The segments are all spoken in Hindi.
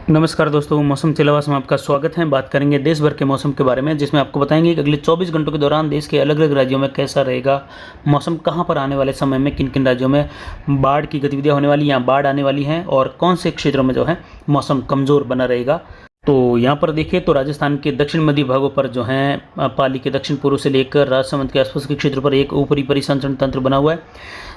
नमस्कार दोस्तों, मौसम सिलवास में आपका स्वागत है। बात करेंगे देश भर के मौसम के बारे में, जिसमें आपको बताएंगे कि अगले 24 घंटों के दौरान देश के अलग अलग राज्यों में कैसा रहेगा मौसम, कहां पर आने वाले समय में किन किन राज्यों में बाढ़ की गतिविधियां होने वाली या बाढ़ आने वाली हैं और कौन से क्षेत्रों में जो है मौसम कमज़ोर बना रहेगा। तो यहाँ पर देखिए तो राजस्थान के दक्षिण मध्य भागों पर जो है पाली के दक्षिण पूर्व से लेकर राजसमंद के आसपास के क्षेत्र पर एक ऊपरी परिसंचरण तंत्र बना हुआ है,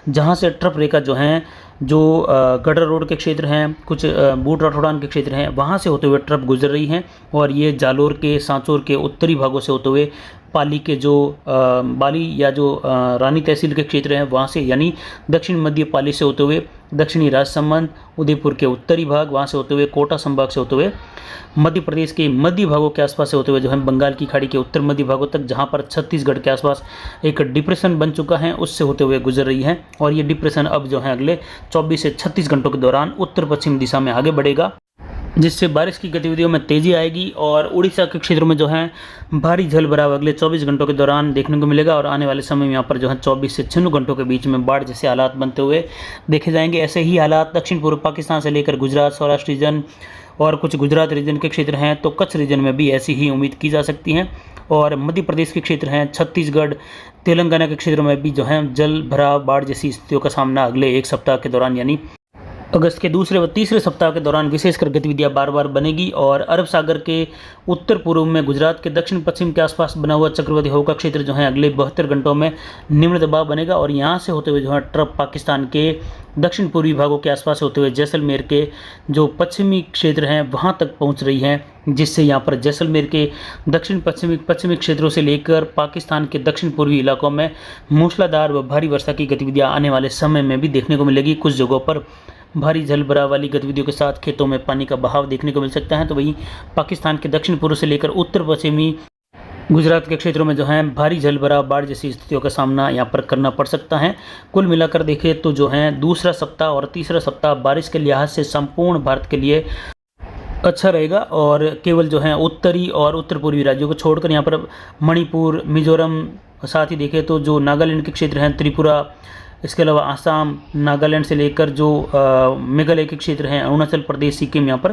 जहाँ से ट्रफ रेखा जो है जो गडर रोड के क्षेत्र हैं, कुछ बूट राठौड़ान के क्षेत्र हैं, वहाँ से होते हुए ट्रफ गुजर रही हैं और ये जालोर के सांचौर के उत्तरी भागों से होते हुए पाली के जो बाली या जो रानी तहसील के क्षेत्र हैं वहाँ से, यानी दक्षिण मध्य पाली से होते हुए दक्षिणी राजसमंद, उदयपुर के उत्तरी भाग, वहाँ से होते हुए कोटा संभाग से होते हुए मध्य प्रदेश के मध्य भागों के आसपास से होते हुए जो है बंगाल की खाड़ी के उत्तर मध्य भागों तक, जहाँ पर छत्तीसगढ़ के आसपास एक डिप्रेशन बन चुका है, उससे होते हुए गुजर रही है। और ये डिप्रेशन अब जो है अगले 24 से 36 घंटों के दौरान उत्तर पश्चिम दिशा में आगे बढ़ेगा, जिससे बारिश की गतिविधियों में तेजी आएगी और उड़ीसा के क्षेत्रों में जो है भारी जल भराव अगले 24 घंटों के दौरान देखने को मिलेगा। और आने वाले समय में यहाँ पर जो है 24 से 96 घंटों के बीच में बाढ़ जैसे हालात बनते हुए देखे जाएंगे। ऐसे ही हालात दक्षिण पूर्व पाकिस्तान से लेकर गुजरात, सौराष्ट्र रीजन और कुछ गुजरात रीजन के क्षेत्र हैं, तो कच्छ रीजन में भी ऐसी ही उम्मीद की जा सकती है। और मध्य प्रदेश के क्षेत्र हैं, छत्तीसगढ़, तेलंगाना के क्षेत्रों में भी जो है जल भराव बाढ़ जैसी स्थितियों का सामना अगले एक सप्ताह के दौरान, यानी अगस्त के दूसरे व तीसरे सप्ताह के दौरान विशेषकर गतिविधियां बार बार बनेगी। और अरब सागर के उत्तर पूर्व में गुजरात के दक्षिण पश्चिम के आसपास बना हुआ चक्रवाती हवा का क्षेत्र जो है अगले 72 घंटों में निम्न दबाव बनेगा और यहाँ से होते हुए जो है ट्रफ पाकिस्तान के दक्षिण पूर्वी भागों के आसपास होते हुए जैसलमेर के जो पश्चिमी क्षेत्र हैं वहाँ तक पहुँच रही हैं, जिससे यहाँ पर जैसलमेर के दक्षिण पश्चिमी क्षेत्रों से लेकर पाकिस्तान के दक्षिण पूर्वी इलाकों में मूसलाधार व भारी वर्षा की गतिविधियाँ आने वाले समय में भी देखने को मिलेगी। कुछ जगहों पर भारी जल भराव वाली गतिविधियों के साथ खेतों में पानी का बहाव देखने को मिल सकता है। तो वहीं पाकिस्तान के दक्षिण पूर्व से लेकर उत्तर पश्चिमी गुजरात के क्षेत्रों में जो है भारी जल भराव बाढ़ जैसी स्थितियों का सामना यहाँ पर करना पड़ सकता है। कुल मिलाकर देखें तो जो है दूसरा सप्ताह और तीसरा सप्ताह बारिश के लिहाज से संपूर्ण भारत के लिए अच्छा रहेगा और केवल जो है उत्तरी और उत्तर पूर्वी राज्यों को छोड़कर यहाँ पर मणिपुर, मिजोरम, साथ ही देखें तो जो नागालैंड के क्षेत्र हैं, त्रिपुरा, इसके अलावा आसाम, नागालैंड से लेकर जो मेघालय के क्षेत्र हैं, अरुणाचल प्रदेश, सिक्किम, यहाँ पर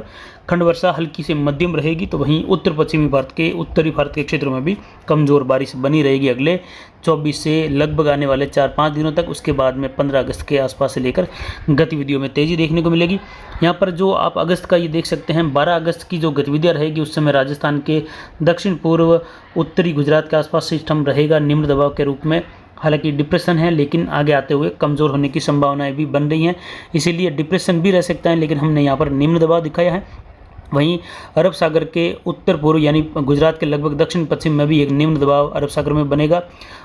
खंड वर्षा हल्की से मध्यम रहेगी। तो वहीं उत्तर पश्चिमी भारत के उत्तरी भारत के क्षेत्रों में भी कमज़ोर बारिश बनी रहेगी अगले 24 से लगभग आने वाले 4-5 दिनों तक। उसके बाद में 15 अगस्त के आसपास से लेकर गतिविधियों में तेज़ी देखने को मिलेगी। यहाँ पर जो आप अगस्त का ये देख सकते हैं, 12 अगस्त की जो गतिविधियाँ रहेगी उस समय राजस्थान के दक्षिण पूर्व उत्तरी गुजरात के आसपास सिस्टम रहेगा निम्न दबाव के रूप में। हालांकि डिप्रेशन है लेकिन आगे आते हुए कमज़ोर होने की संभावनाएं भी बन रही हैं, इसीलिए डिप्रेशन भी रह सकता है, लेकिन हमने यहाँ पर निम्न दबाव दिखाया है। वहीं अरब सागर के उत्तर पूर्व यानी गुजरात के लगभग दक्षिण पश्चिम में भी एक निम्न दबाव अरब सागर में बनेगा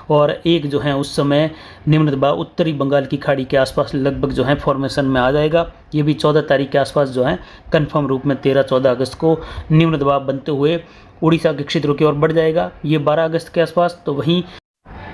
और एक जो है उस समय निम्न दबाव उत्तरी बंगाल की खाड़ी के आसपास लगभग जो है फॉर्मेशन में आ जाएगा। ये भी 14 तारीख के आसपास जो है कन्फर्म रूप में 13-14 अगस्त को निम्न दबाव बनते हुए उड़ीसा के क्षेत्रों की ओर बढ़ जाएगा, ये 12 अगस्त के आसपास। तो वहीं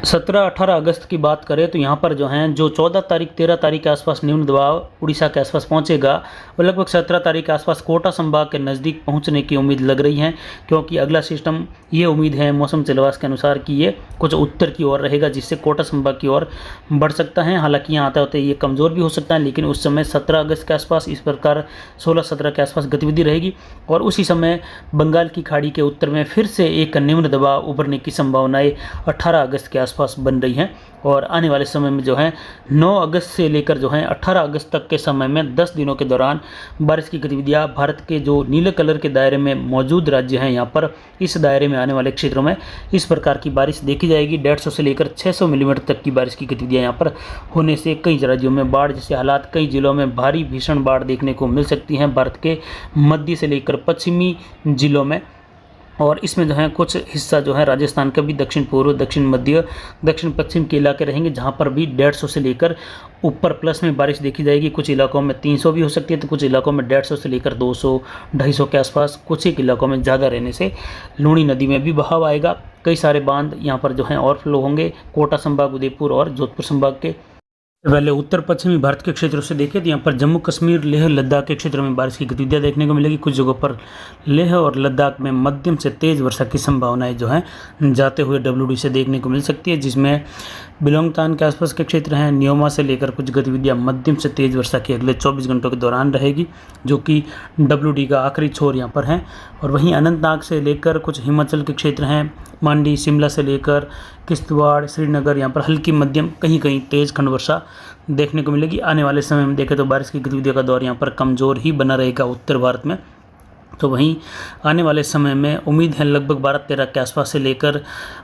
17-18 अगस्त की बात करें तो यहाँ पर जो हैं जो 14 तारीख 13 तारीख के आसपास निम्न दबाव उड़ीसा के आसपास पहुँचेगा, वो लगभग 17 तारीख के आसपास कोटा संभाग के नज़दीक पहुँचने की उम्मीद लग रही है, क्योंकि अगला सिस्टम ये उम्मीद है मौसम सिलवास के अनुसार कि ये कुछ उत्तर की ओर रहेगा, जिससे कोटा संभाग की ओर बढ़ सकता है। हालांकि यहाँ आते होते ये कमज़ोर भी हो सकता है, लेकिन उस समय 17 अगस्त के आसपास इस प्रकार 16-17 के आसपास गतिविधि रहेगी और उसी समय बंगाल की खाड़ी के उत्तर में फिर से एक निम्न दबाव उभरने की संभावनाएँ 18 अगस्त के आसपास बन रही हैं। और आने वाले समय में जो है 9 अगस्त से लेकर जो है 18 अगस्त तक के समय में 10 दिनों के दौरान बारिश की गतिविधियां भारत के जो नीले कलर के दायरे में मौजूद राज्य हैं, यहाँ पर इस दायरे में आने वाले क्षेत्रों में इस प्रकार की बारिश देखी जाएगी। 150 से लेकर 600 मिलीमीटर तक की बारिश की गतिविधियां यहाँ पर होने से कई राज्यों में बाढ़ जैसे हालात, कई जिलों में भारी भीषण बाढ़ देखने को मिल सकती हैं भारत के मध्य से लेकर पश्चिमी जिलों में। और इसमें जो है कुछ हिस्सा जो है राजस्थान का भी दक्षिण पूर्व, दक्षिण मध्य, दक्षिण पश्चिम के इलाके रहेंगे, जहां पर भी 150 से लेकर ऊपर प्लस में बारिश देखी जाएगी। कुछ इलाकों में 300 भी हो सकती है, तो कुछ इलाकों में 150 से लेकर 200-250 के आसपास, कुछ एक इलाकों में ज़्यादा रहने से लूणी नदी में भी बहाव आएगा। कई सारे बांध यहाँ पर जो हैं ओवरफ्लो होंगे, कोटा संभाग, उदयपुर और जोधपुर संभाग के। पहले उत्तर पश्चिमी भारत के क्षेत्रों से देखें तो यहाँ पर जम्मू कश्मीर, लेह, लद्दाख के क्षेत्रों में बारिश की गतिविधियाँ देखने को मिलेगी। कुछ जगहों पर लेह और लद्दाख में मध्यम से तेज़ वर्षा की संभावनाएं जो हैं जाते हुए WD से देखने को मिल सकती है, जिसमें बिलोंगतान के आसपास के क्षेत्र हैं, न्योमा से लेकर कुछ गतिविधियां मध्यम से तेज़ वर्षा की अगले 24 घंटों के दौरान रहेगी, जो कि WD का आखिरी छोर यहाँ पर है। और वहीं अनंतनाग से लेकर कुछ हिमाचल के क्षेत्र हैं, मंडी, शिमला से लेकर किश्तवाड़, श्रीनगर, यहाँ पर हल्की मध्यम कहीं कहीं तेज़ खंड वर्षा देखने को मिलेगी। आने वाले समय में देखें तो बारिश की गतिविधियों का दौर यहाँ पर कमज़ोर ही बना रहेगा उत्तर भारत में। तो वहीं आने वाले समय में उम्मीद है लगभग 12-13 के आसपास से लेकर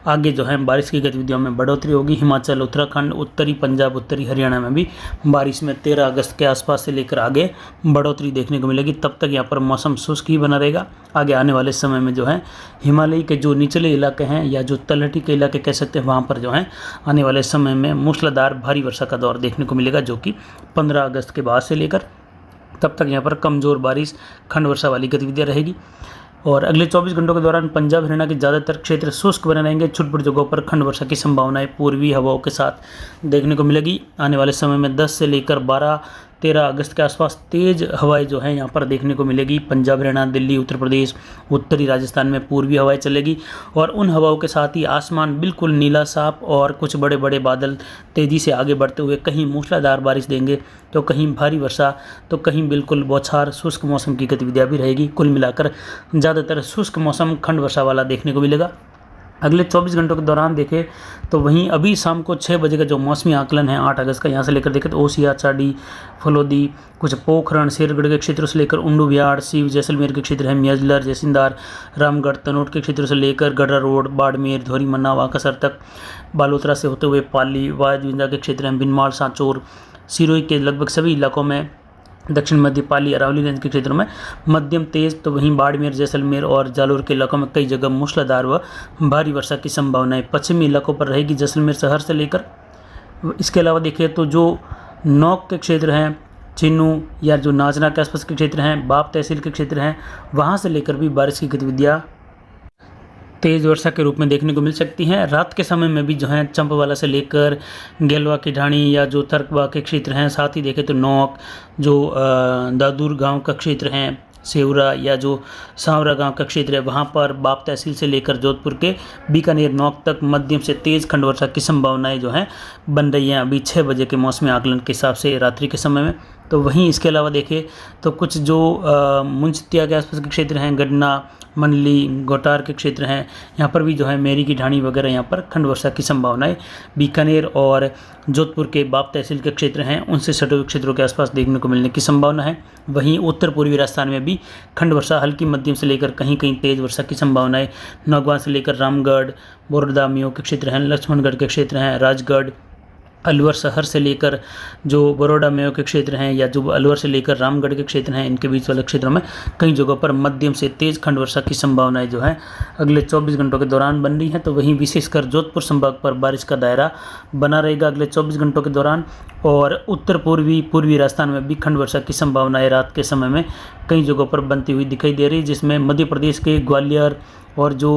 आगे जो है बारिश की गतिविधियों में बढ़ोतरी होगी। हिमाचल, उत्तराखंड, उत्तरी पंजाब, उत्तरी हरियाणा में भी बारिश में 13 अगस्त के आसपास से लेकर आगे बढ़ोतरी देखने को मिलेगी। तब तक यहाँ पर मौसम शुष्क ही बना रहेगा। आगे आने वाले समय में जो है हिमालय के जो निचले इलाके हैं या जो तलहटी के इलाके कह सकते हैं, वहाँ पर जो है आने वाले समय में मूसलाधार भारी वर्षा का दौर देखने को मिलेगा, जो कि 15 अगस्त के बाद से लेकर तब तक यहाँ पर कमज़ोर बारिश, खंड वर्षा वाली गतिविधियाँ रहेगी। और अगले 24 घंटों के दौरान पंजाब, हरियाणा के ज़्यादातर क्षेत्र शुष्क बने रहेंगे। छुटपुट जगहों पर खंड वर्षा की संभावनाएं पूर्वी हवाओं के साथ देखने को मिलेगी। आने वाले समय में 10 से लेकर 12-13 अगस्त के आसपास तेज़ हवाएं जो हैं यहाँ पर देखने को मिलेगी। पंजाब, हरियाणा, दिल्ली, उत्तर प्रदेश, उत्तरी राजस्थान में पूर्वी हवाएं चलेगी और उन हवाओं के साथ ही आसमान बिल्कुल नीला साफ और कुछ बड़े बड़े बादल तेज़ी से आगे बढ़ते हुए कहीं मूसलाधार बारिश देंगे, तो कहीं भारी वर्षा, तो कहीं बिल्कुल बौछार शुष्क मौसम की गतिविधियाँ भी रहेगी। कुल मिलाकर ज़्यादातर शुष्क मौसम खंड वर्षा वाला देखने को मिलेगा। अगले 24 घंटों के दौरान देखें तो वहीं अभी शाम को 6 बजे का जो मौसमी आकलन है 8 अगस्त का, यहाँ से लेकर देखें तो ओसिया, चाडी, फलोदी, कुछ पोखरण, शेरगढ़ के क्षेत्रों से लेकर उंडू, बिहाड़, सीव, जैसलमेर के क्षेत्र हैं, मियाजलर, जैसिंदार, रामगढ़, तनोट के क्षेत्रों से लेकर गडरा रोड, बाड़मेर, धौरी, मन्ना, वाकासर तक, बालोतरा से होते हुए पाली, वायदविंदा के क्षेत्र हैं, बिनमाल, सांचौर, सिरोही के लगभग सभी इलाकों में, दक्षिण मध्य पाली, अरावली रेंज के क्षेत्रों में मध्यम तेज, तो वहीं बाड़मेर, जैसलमेर और जालोर के इलाकों में कई जगह मूसलाधार व भारी वर्षा की संभावनाएं पश्चिमी इलाकों पर रहेगी, जैसलमेर शहर से लेकर। इसके अलावा देखिए तो जो नौक के क्षेत्र हैं, चिन्नू या जो नाजना के आसपास के क्षेत्र हैं, बाप तहसील के क्षेत्र हैं, वहाँ से लेकर भी बारिश की गतिविधियाँ तेज़ वर्षा के रूप में देखने को मिल सकती हैं। रात के समय में भी जो है चंपवाला से लेकर गेलवा की ढाणी या जो तर्कवा के क्षेत्र हैं, साथ ही देखें तो नौक, जो दादूर गांव का क्षेत्र है, सेवरा या जो सांवरा गांव का क्षेत्र है, वहां पर बाप तहसील से लेकर जोधपुर के बीकानेर नौक तक मध्यम से तेज़ खंड वर्षा की संभावनाएं जो हैं बन रही हैं अभी 6 बजे के मौसमी आकलन के हिसाब से रात्रि के समय में। तो वहीं इसके अलावा देखें तो कुछ जो मुंशिया के आसपास के क्षेत्र हैं, गडना, मंडली, गोटार के क्षेत्र हैं, यहाँ पर भी जो है मेरी की ढाणी वगैरह यहाँ पर खंड वर्षा की संभावनाएं बीकानेर और जोधपुर के बाप तहसील के क्षेत्र हैं उनसे सटे हुए क्षेत्रों के आसपास देखने को मिलने की संभावना है। वहीं उत्तर पूर्वी राजस्थान में भी खंड वर्षा हल्की मध्यम से लेकर कहीं कहीं तेज़ वर्षा की संभावनाएं नौगवां से लेकर रामगढ़, बोरदा, मियो के क्षेत्र हैं, लक्ष्मणगढ़ के क्षेत्र हैं, राजगढ़, अलवर शहर से लेकर जो बड़ौदा मेयो के क्षेत्र हैं या जो अलवर से लेकर रामगढ़ के क्षेत्र हैं, इनके बीच वाले क्षेत्रों में कई जगहों पर मध्यम से तेज़ खंड वर्षा की संभावनाएं जो है अगले 24 घंटों के दौरान बन रही हैं। तो वहीं विशेषकर जोधपुर संभाग पर बारिश का दायरा बना रहेगा अगले 24 घंटों के दौरान। और उत्तर पूर्वी राजस्थान में भी खंड वर्षा की संभावनाएं रात के समय में कई जगहों पर बनती हुई दिखाई दे रही है, जिसमें मध्य प्रदेश के ग्वालियर और जो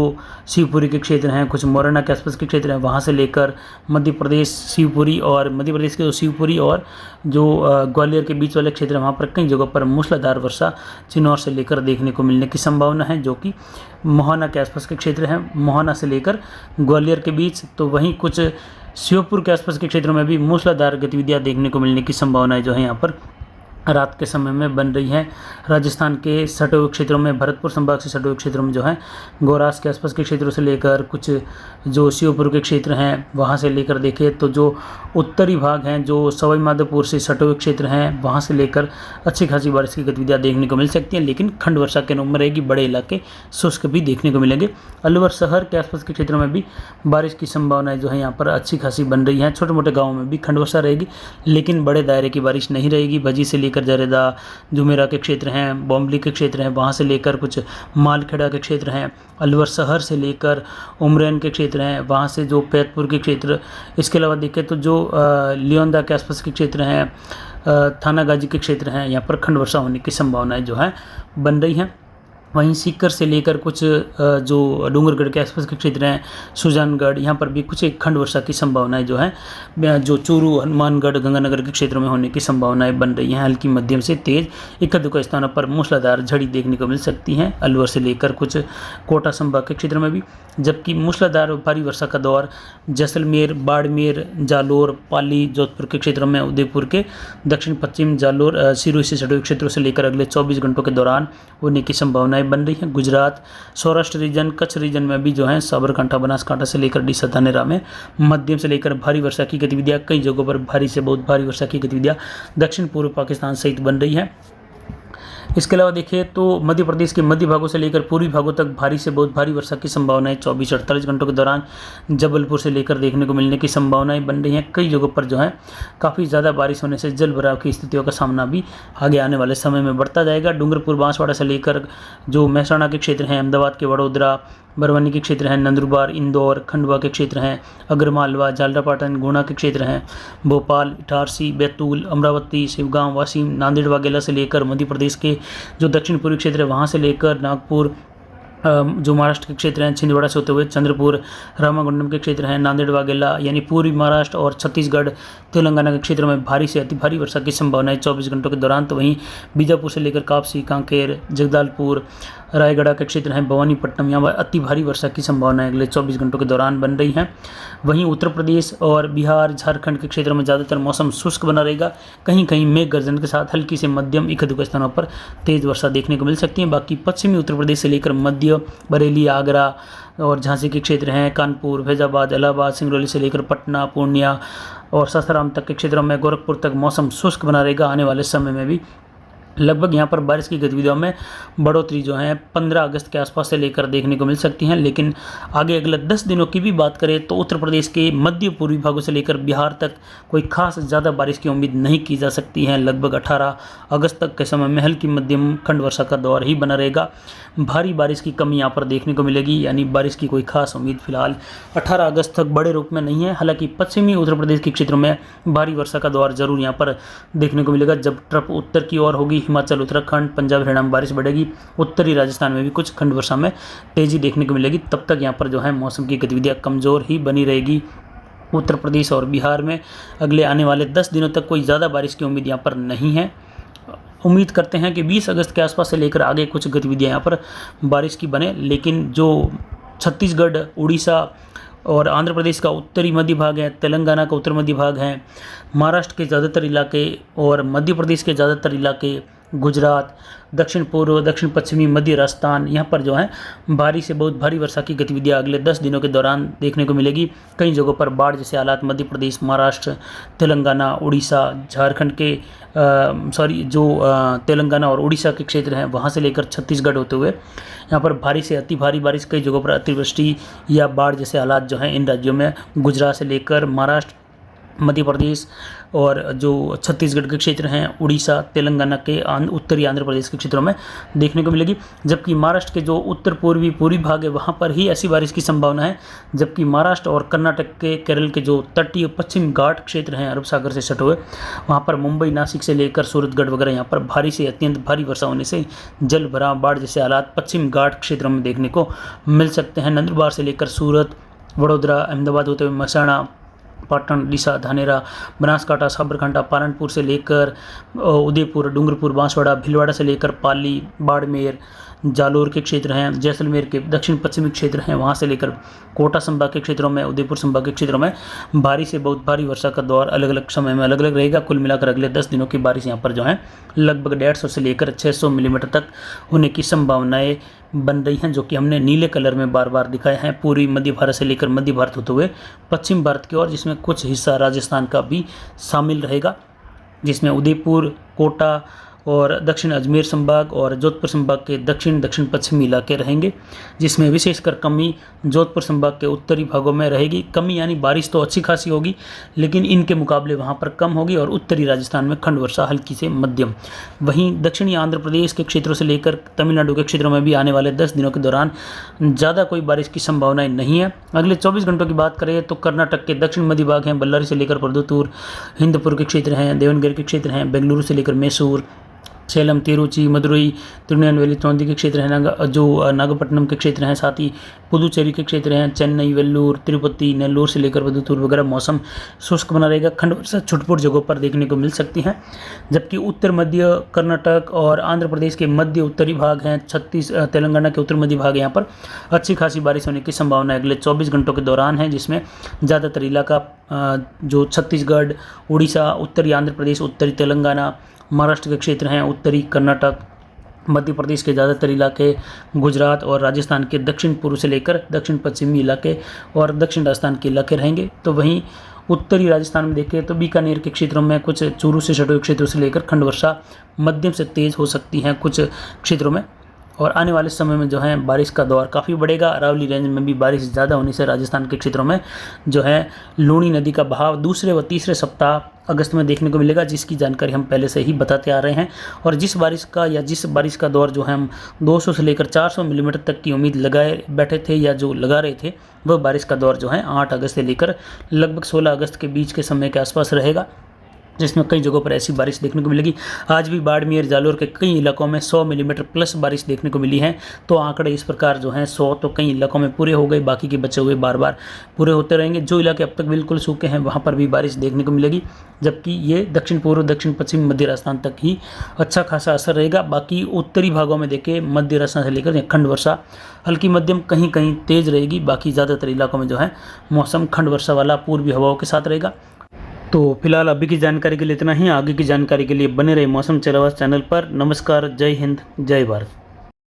शिवपुरी के क्षेत्र हैं, कुछ मोरना के आसपास के क्षेत्र हैं, वहाँ से लेकर मध्य प्रदेश शिवपुरी और मध्य प्रदेश के जो शिवपुरी और जो ग्वालियर के बीच वाले क्षेत्र हैं, वहाँ पर कई जगहों पर मूसलाधार वर्षा चिन्नौर से लेकर देखने को मिलने की संभावना है, जो कि मोहाना के आसपास के क्षेत्र हैं, मोहाना से लेकर ग्वालियर के बीच। तो वहीं कुछ श्योपुर के आसपास के क्षेत्रों में भी मूसलाधार गतिविधियाँ देखने को मिलने की संभावनाएं जो है यहाँ पर रात के समय में बन रही हैं। राजस्थान के सटे हुए क्षेत्रों में, भरतपुर संभाग से सटे हुए क्षेत्रों में जो है गौरास के आसपास के क्षेत्रों से लेकर कुछ जो श्योपुर के क्षेत्र हैं, वहाँ से लेकर देखें तो जो उत्तरी भाग हैं, जो सवाई माधोपुर से सटे हुए क्षेत्र हैं, वहाँ से लेकर अच्छी खासी बारिश की गतिविधियाँ देखने को मिल सकती हैं, लेकिन खंड वर्षा के रूप में रहेगी। बड़े इलाके शुष्क भी देखने को मिलेंगे। अलवर शहर के आसपास के क्षेत्रों में भी बारिश की संभावनाएं जो है यहाँ पर अच्छी खासी बन रही हैं। छोटे मोटे गाँवों में भी खंड वर्षा रहेगी, लेकिन बड़े दायरे की बारिश नहीं रहेगी। भजी से लेकर जरेदा, जुमेरा के क्षेत्र हैं, बॉम्बली के क्षेत्र हैं, वहाँ से लेकर कुछ मालखेड़ा के क्षेत्र हैं, अलवर शहर से लेकर उमरैन के क्षेत्र हैं, वहाँ से जो पैतपुर के क्षेत्र। इसके अलावा देखें तो जो लियोंदा के आसपास के क्षेत्र हैं, थाना गाजी के क्षेत्र हैं, यहाँ पर खंड वर्षा होने की संभावनाएं जो है बन रही हैं। वहीं सीकर से लेकर कुछ जो डूंगरगढ़ के आसपास के क्षेत्र हैं, सुजानगढ़, यहाँ पर भी कुछ एक खंड वर्षा की संभावनाएं जो है जो चूरू, हनुमानगढ़, गंगानगर के क्षेत्रों में होने की संभावनाएं बन रही हैं। हल्की मध्यम से तेज एक-दुक्का स्थानों पर मूसलाधार झड़ी देखने को मिल सकती हैं, अलवर से लेकर कुछ कोटा संभाग के क्षेत्र में भी। जबकि मूसलाधार भारी वर्षा का दौर जैसलमेर, बाड़मेर, जालोर, पाली, जोधपुर के क्षेत्रों में, उदयपुर के दक्षिण पश्चिम जालोर, सिरोही से सटे क्षेत्रों से लेकर अगले 24 घंटों के दौरान होने की संभावनाएं बन रही हैं। गुजरात, सौराष्ट्र रीजन, कच्छ रीजन में भी जो है साबरकांठा, बनासकांठा से लेकर डीसा, धानेरा में मध्यम से लेकर भारी वर्षा की गतिविधियां, कई जगहों पर भारी से बहुत भारी वर्षा की गतिविधियां दक्षिण पूर्व पाकिस्तान सहित बन रही है। इसके अलावा देखिए तो मध्य प्रदेश के मध्य भागों से लेकर पूर्वी भागों तक भारी से बहुत भारी वर्षा की संभावनाएं 24-48 घंटों के दौरान जबलपुर से लेकर देखने को मिलने की संभावनाएं बन रही हैं। कई जगहों पर जो है काफ़ी ज़्यादा बारिश होने से जल भराव की स्थितियों का सामना भी आगे आने वाले समय में बढ़ता जाएगा। डूंगरपुर, बांसवाड़ा से लेकर जो महसाणा के क्षेत्र हैं, अहमदाबाद के वडोदरा, बरवानी के क्षेत्र हैं, नंदुरबार, इंदौर, खंडवा के क्षेत्र हैं, अगरमालवा, झालरापाटन, गुना के क्षेत्र हैं, भोपाल, इटारसी, बैतूल, अमरावती, शिवगांव, वाशिम, नांदेड़, वाघेला से लेकर मध्य प्रदेश के जो दक्षिण पूर्वी क्षेत्र है वहाँ से लेकर नागपुर, जो महाराष्ट्र के क्षेत्र हैं, छिंदवाड़ा से होते हुए चंद्रपुर, रामागुंडम के क्षेत्र हैं, नांदेड़, वाघेला, यानी पूर्वी महाराष्ट्र और छत्तीसगढ़, तेलंगाना के क्षेत्रों में भारी से अति भारी वर्षा की संभावना है 24 घंटों के दौरान। तो वहीं बीजापुर से लेकर कापसी, कांकेर, जगदलपुर, रायगढ़ के क्षेत्र हैं, भवानीपट्टनम, यहाँ पर अति भारी वर्षा की संभावना अगले 24 घंटों के दौरान बन रही है। वहीं उत्तर प्रदेश और बिहार, झारखंड के क्षेत्रों में ज़्यादातर मौसम शुष्क बना रहेगा। कहीं कहीं मेघ गर्जन के साथ हल्की से मध्यम एक-दुक्का स्थानों पर तेज़ वर्षा देखने को मिल सकती है। बाकी पश्चिमी उत्तर प्रदेश से लेकर मध्य, बरेली, आगरा और झांसी के क्षेत्र हैं, कानपुर, फैजाबाद, इलाहाबाद, सिंगरौली से लेकर पटना, पूर्णिया और सासाराम तक के क्षेत्रों में, गोरखपुर तक मौसम शुष्क बना रहेगा। आने वाले समय में भी लगभग यहाँ पर बारिश की गतिविधियों में बढ़ोतरी जो है 15 अगस्त के आसपास से लेकर देखने को मिल सकती हैं। लेकिन आगे अगले 10 दिनों की भी बात करें तो उत्तर प्रदेश के मध्य पूर्वी भागों से लेकर बिहार तक कोई खास ज़्यादा बारिश की उम्मीद नहीं की जा सकती है। लगभग 18 अगस्त तक के समय में हल्की मध्यम खंड वर्षा का दौर ही बना रहेगा। भारी बारिश की कमी यहाँ पर देखने को मिलेगी, यानी बारिश की कोई खास उम्मीद फिलहाल 18 अगस्त तक बड़े रूप में नहीं है। हालांकि पश्चिमी उत्तर प्रदेश के क्षेत्रों में भारी वर्षा का दौर जरूर यहाँ पर देखने को मिलेगा। जब ट्रफ उत्तर की ओर होगी, हिमाचल, उत्तराखंड, पंजाब, हरियाणा में बारिश बढ़ेगी, उत्तरी राजस्थान में भी कुछ खंड वर्षा में तेजी देखने को मिलेगी। तब तक यहाँ पर जो है मौसम की गतिविधियाँ कमज़ोर ही बनी रहेगी। उत्तर प्रदेश और बिहार में अगले आने वाले 10 दिनों तक कोई ज़्यादा बारिश की उम्मीद यहाँ पर नहीं है। उम्मीद करते हैं कि 20 अगस्त के आसपास से लेकर आगे कुछ गतिविधियाँ यहाँ पर बारिश की बने। लेकिन जो छत्तीसगढ़, उड़ीसा और आंध्र प्रदेश का उत्तरी मध्य भाग है, तेलंगाना का उत्तर मध्य भाग है, महाराष्ट्र के ज़्यादातर इलाके और मध्य प्रदेश के ज़्यादातर इलाके, गुजरात, दक्षिण पूर्व, दक्षिण पश्चिमी, मध्य राजस्थान, यहाँ पर जो है भारी से बहुत भारी वर्षा की गतिविधियाँ अगले 10 दिनों के दौरान देखने को मिलेगी। कई जगहों पर बाढ़ जैसे हालात मध्य प्रदेश, महाराष्ट्र, तेलंगाना, उड़ीसा, झारखंड के तेलंगाना और उड़ीसा के क्षेत्र हैं, वहाँ से लेकर छत्तीसगढ़ होते हुए यहाँ पर भारी से अति भारी बारिश, कई जगहों पर अतिवृष्टि या बाढ़ जैसे हालात जो हैं इन राज्यों में, गुजरात से लेकर महाराष्ट्र, मध्य प्रदेश और जो छत्तीसगढ़ के क्षेत्र हैं, उड़ीसा, तेलंगाना के उत्तरी आंध्र प्रदेश के क्षेत्रों में देखने को मिलेगी। जबकि महाराष्ट्र के जो उत्तर पूर्वी भाग है वहाँ पर ही ऐसी बारिश की संभावना है। जबकि महाराष्ट्र और कर्नाटक के, केरल के जो तटीय पश्चिम घाट क्षेत्र हैं अरब सागर से सटे हुए, वहाँ पर मुंबई, नासिक से लेकर सूरतगढ़ वगैरह यहाँ पर भारी से अत्यंत भारी वर्षा होने से जल भराव, बाढ़ जैसे हालात पश्चिम घाट क्षेत्रों में देखने को मिल सकते हैं। नंदुरबार से लेकर सूरत, वडोदरा, अहमदाबाद होते हुए महसाणा, पाटन, डीसा, धानेरा, बनासकांठा, साबरकांठा, पालनपुर से लेकर उदयपुर, डूंगरपुर, बांसवाड़ा, भीलवाड़ा से लेकर पाली, बाड़मेर, जालोर के क्षेत्र हैं, जैसलमेर के दक्षिण पश्चिमी क्षेत्र हैं, वहाँ से लेकर कोटा संभाग के क्षेत्रों में, उदयपुर संभाग के क्षेत्रों में भारी से बहुत भारी वर्षा का दौर अलग अलग समय में अलग अलग रहेगा। कुल मिलाकर अगले 10 दिनों की बारिश यहाँ पर जो है लगभग 150 से लेकर 600 मिलीमीटर तक होने की संभावनाएं बन रही हैं, जो कि हमने नीले कलर में बार बार दिखाए हैं। पूर्वी मध्य भारत से लेकर मध्य भारत होते हुए पश्चिम भारत की ओर, जिसमें कुछ हिस्सा राजस्थान का भी शामिल रहेगा, जिसमें उदयपुर, कोटा और दक्षिण अजमेर संभाग और जोधपुर संभाग के दक्षिण पश्चिमी इलाके रहेंगे, जिसमें विशेषकर कमी जोधपुर संभाग के उत्तरी भागों में रहेगी। कमी यानी बारिश तो अच्छी खासी होगी, लेकिन इनके मुकाबले वहाँ पर कम होगी और उत्तरी राजस्थान में खंड वर्षा हल्की से मध्यम। वहीं दक्षिणी आंध्र प्रदेश के क्षेत्रों से लेकर तमिलनाडु के क्षेत्रों में भी आने वाले 10 दिनों के दौरान ज़्यादा कोई बारिश की संभावनाएं नहीं है। अगले 24 घंटों की बात करें तो कर्नाटक के दक्षिण मध्य भाग हैं, बल्लारी से लेकर परदुतूर, हिंदपुर के क्षेत्र हैं, देवनगिरी के क्षेत्र हैं, बेंगलुरु से लेकर मैसूर, सेलम, तिरुचि, मदुरई, तिरुनेलवेली, तोंदी के क्षेत्र हैं, जो नागपट्टनम के क्षेत्र हैं, साथ ही पुदुचेरी के क्षेत्र हैं, चेन्नई, वेल्लूर, तिरुपति, नेल्लोर से लेकर पदुतूर वगैरह मौसम शुष्क बना रहेगा। खंड वर्षा छुटपुट जगहों पर देखने को मिल सकती हैं। जबकि उत्तर मध्य कर्नाटक और आंध्र प्रदेश के मध्य उत्तरी भाग हैं, तेलंगाना के उत्तर मध्य भाग यहाँ पर अच्छी खासी बारिश होने की संभावना अगले 24 घंटों के दौरान है, जिसमें ज़्यादातर इलाका जो छत्तीसगढ़, उड़ीसा, उत्तरी आंध्र प्रदेश, उत्तरी तेलंगाना, महाराष्ट्र के क्षेत्र हैं, उत्तरी कर्नाटक, मध्य प्रदेश के ज़्यादातर इलाके, गुजरात और राजस्थान के दक्षिण पूर्व से लेकर दक्षिण पश्चिमी इलाके और दक्षिण राजस्थान के इलाके रहेंगे। तो वहीं उत्तरी राजस्थान में देखें तो बीकानेर के क्षेत्रों में कुछ चूरू से सटे हुए क्षेत्रों से लेकर खंड वर्षा मध्यम से तेज़ हो सकती हैं कुछ क्षेत्रों में। और आने वाले समय में जो है बारिश का दौर काफ़ी बढ़ेगा। अरावली रेंज में भी बारिश ज़्यादा होने से राजस्थान के क्षेत्रों में जो है लूनी नदी का बहाव दूसरे व तीसरे सप्ताह अगस्त में देखने को मिलेगा, जिसकी जानकारी हम पहले से ही बताते आ रहे हैं। और जिस बारिश का दौर जो है हम 200 से लेकर 400 मिलीमीटर तक की उम्मीद लगाए बैठे थे या जो लगा रहे थे, वह बारिश का दौर जो है 8 अगस्त से लेकर लगभग 16 अगस्त के बीच के समय के आसपास रहेगा, जिसमें कई जगहों पर ऐसी बारिश देखने को मिलेगी। आज भी बाड़मेर, जालोर के कई इलाकों में 100 मिलीमीटर प्लस बारिश देखने को मिली है। तो आंकड़े इस प्रकार जो हैं 100 तो कई इलाकों में पूरे हो गए, बाकी के बचे हुए बार बार पूरे होते रहेंगे। जो इलाके अब तक बिल्कुल सूखे हैं वहाँ पर भी बारिश देखने को मिलेगी, जबकि ये दक्षिण पूर्व, दक्षिण पश्चिम, मध्य राजस्थान तक ही अच्छा खासा असर रहेगा। बाकी उत्तरी भागों में देखें मध्य राजस्थान से लेकर खंड वर्षा हल्की मध्यम कहीं कहीं तेज़ रहेगी। बाकी ज़्यादातर इलाकों में जो है मौसम खंड वर्षा वाला पूर्वी हवाओं के साथ रहेगा। तो फिलहाल अभी की जानकारी के लिए इतना ही। आगे की जानकारी के लिए बने रहे मौसम चल आवाज़ चैनल पर। नमस्कार, जय हिंद, जय भारत।